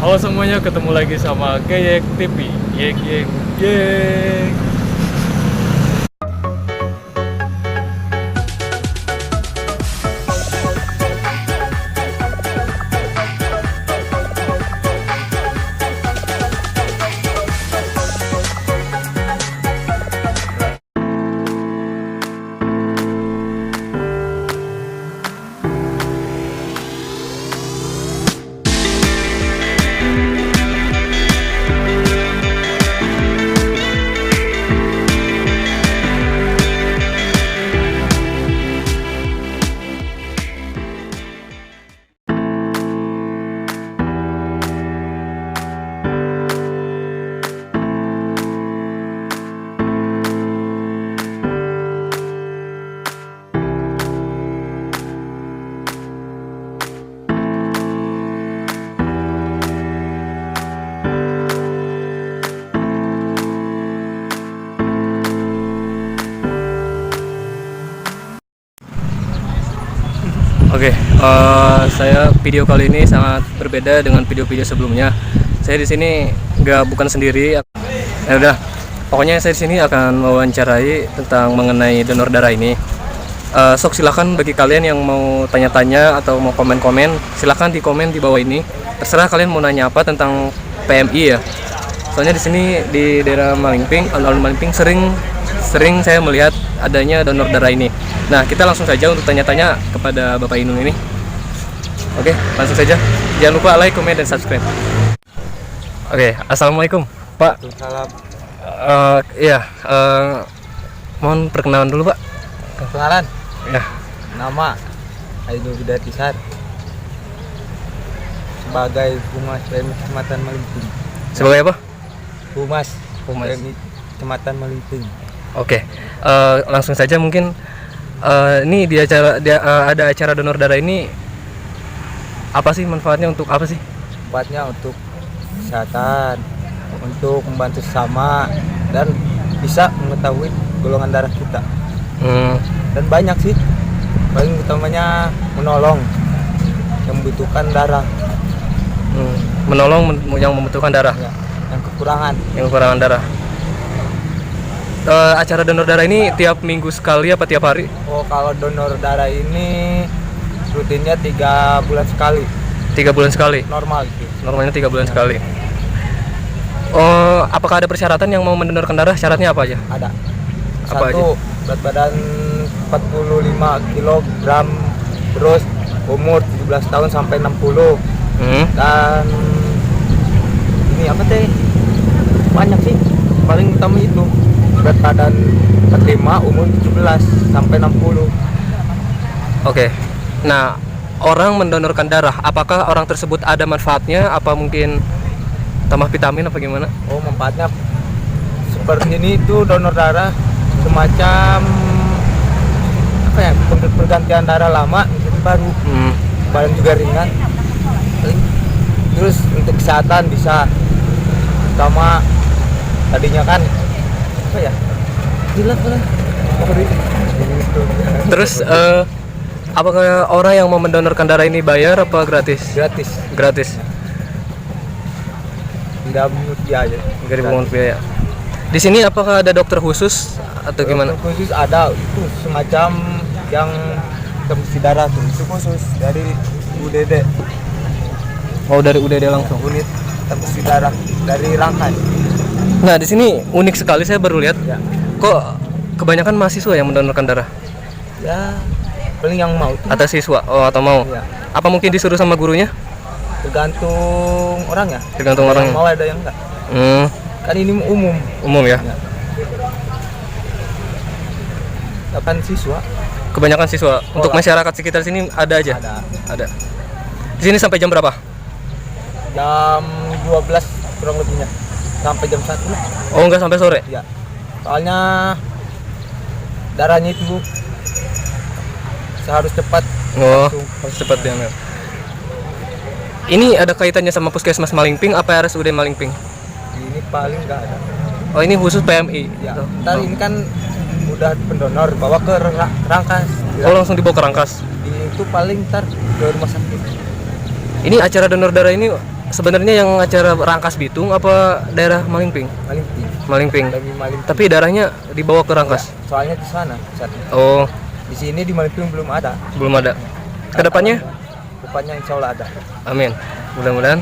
Halo semuanya, ketemu lagi sama Geyek TV. Yek yek yek. Oke, saya video kali ini sangat berbeda dengan video-video sebelumnya. Saya di sini bukan sendiri. Ya udah, pokoknya saya di sini akan mewawancarai tentang mengenai donor darah ini. Sok silakan bagi kalian yang mau tanya-tanya atau mau komen-komen, silakan di komen di bawah ini. Terserah kalian mau nanya apa tentang PMI ya. Soalnya di sini di daerah Malingping, alun-alun Malingping sering saya melihat adanya donor darah ini. Nah, kita langsung saja untuk tanya-tanya kepada Bapak Inung ini. Oke, langsung saja. Jangan lupa like, comment, dan subscribe. Oke, assalamualaikum, Pak. Salam. Iya, mohon perkenalan dulu, Pak. Perkenalan. Ya. Nama Ainul Hidayatisar sebagai Humas PMI Kecamatan Malingping. Sebagai apa? Humas Humas. PMI Kecamatan Malingping. Oke, langsung saja mungkin ini ada acara donor darah ini apa sih manfaatnya, untuk apa sih? Manfaatnya untuk kesehatan, untuk membantu sesama, dan bisa mengetahui golongan darah kita. Dan banyak sih, paling utamanya menolong yang membutuhkan darah. Menolong yang membutuhkan darah. Ya, yang kekurangan darah. Acara donor darah ini tiap minggu sekali apa tiap hari? Oh, kalau donor darah ini rutinnya 3 bulan sekali. 3 bulan sekali? Normal gitu. Normalnya 3 bulan sekali. Apakah ada persyaratan yang mau mendonorkan darah? Syaratnya apa aja? Ada. Apa Satu, berat badan 45 kg, terus umur 17 tahun sampai 60. Dan ini apa teh? Banyak sih. Paling utama itu. Berat badan 45, umur 17 sampai 60. Oke. Nah, orang mendonorkan darah, apakah orang tersebut ada manfaatnya? Apa mungkin tambah vitamin apa gimana? Oh, manfaatnya seperti ini tuh, donor darah semacam apa ya? Pergantian darah lama menjadi baru. Badan juga ringan. Terus untuk kesehatan bisa, sama tadinya kan apa ya? Gila lah. Terus apakah orang yang mau mendonorkan darah ini bayar apa gratis? Gratis. Gratis. Tidak menurut biaya. Enggak dipungut biaya. Di sini apakah ada dokter khusus atau gimana? Dokter khusus ada, itu semacam yang transfusi darah tuh, itu khusus dari UDD. Oh, dari UDD langsung. Unit transfusi darah dari Rangkai. Nah, di sini unik sekali, saya baru lihat. Ya. Kok kebanyakan mahasiswa yang mendonorkan darah? Ya, paling yang mau tuh. Atau siswa? Oh, atau mau? Ya. Apa mungkin disuruh sama gurunya? Tergantung orang ya. Tergantung Ada orang. yang mau, ada yang enggak. Kan ini umum. Umum ya? Ya. Kapan siswa? Kebanyakan siswa. Untuk masyarakat sekitar sini ada aja? Ada. Di sini sampai jam berapa? Jam 12 kurang lebihnya. Sampai jam 1 lah. Oh, enggak sampai sore? Ya. Soalnya darahnya itu harus cepat. Oh, harus cepat ya. Ini ada kaitannya sama Puskesmas Malingping apa RSUD Malingping? Ini paling enggak ada. Oh, ini khusus PMI? Ya. Ntar ini kan udah pendonor, bawa ke Rangkas. Oh, langsung dibawa ke Rangkas? Itu paling ntar ke rumah sakit. Ini acara donor darah ini sebenarnya yang acara Rangkas Bitung apa daerah Malingping? Malingping. Malingping. Lebih Malingping. Tapi daerahnya dibawa ke Rangkas. Soalnya di sana pusatnya. Oh, Di sini di Malingping belum ada. belum ada. Kedepannya? Depannya insya Allah ada. Amin. Mudah-mudahan.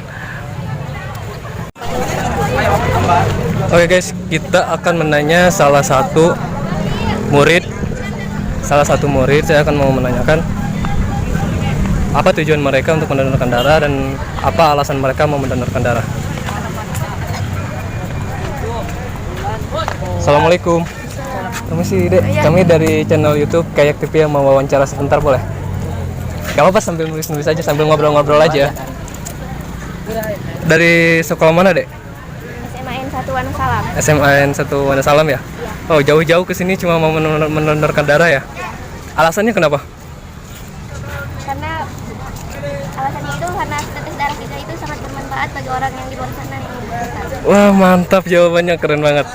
Oke guys, kita akan menanya salah satu murid. Saya akan mau menanyakan apa tujuan mereka untuk mendonorkan darah dan apa alasan mereka mau mendonorkan darah. Assalamualaikum. Permisi Dek, kami dari channel YouTube Kayak TV yang mau wawancara sebentar boleh? Gak apa-apa, sambil nulis-nulis aja, sambil ngobrol-ngobrol aja. Dari sekolah mana Dek? SMAN 1 Wonosalam. SMAN 1 Wonosalam ya? Oh, jauh-jauh ke sini cuma mau mendonorkan darah ya? Alasannya kenapa? Karena alasannya itu karena tetes darah kita itu sangat bermanfaat bagi orang yang di luar sana yang membutuhkan. Wah, mantap jawabannya, keren banget.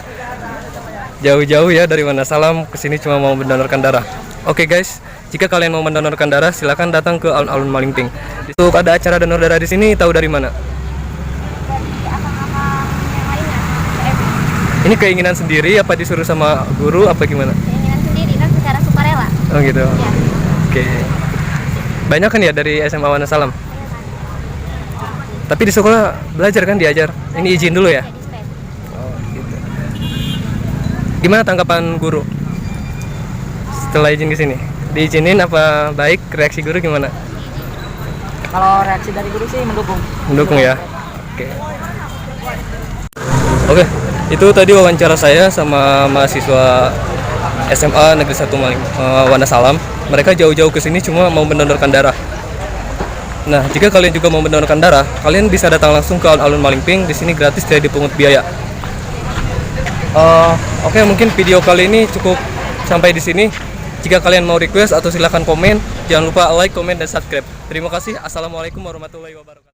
Jauh-jauh ya dari Wonosalam ke sini cuma mau mendonorkan darah. Oke guys, jika kalian mau mendonorkan darah silakan datang ke alun-alun Malingping. Untuk ada acara donor darah di sini tahu dari mana? Dari akang-akang yang lainnya. Ini keinginan sendiri apa disuruh sama guru apa gimana? Keinginan sendiri kan secara sukarela. Oh gitu. Ya. Oke. Banyak kan ya dari SMA Wonosalam? Tapi di sekolah belajar kan, diajar. Ini izin dulu ya? Jadi spes. Oh gitu. Gimana tanggapan guru setelah izin ke sini? Diizinin apa baik? Reaksi guru gimana? Kalau reaksi dari guru sih mendukung. Mendukung ya. Oke. Oke, itu tadi wawancara saya sama mahasiswa SMA Negeri 1 Wonosalam. Mereka jauh-jauh ke sini cuma mau mendonorkan darah. Nah, jika kalian juga mau mendonorkan darah, kalian bisa datang langsung ke alun-alun Malingping. Di sini gratis, tidak dipungut biaya. Oke, mungkin video kali ini cukup sampai di sini. Jika kalian mau request atau silakan komen, jangan lupa like, komen, dan subscribe. Terima kasih. Assalamualaikum warahmatullahi wabarakatuh.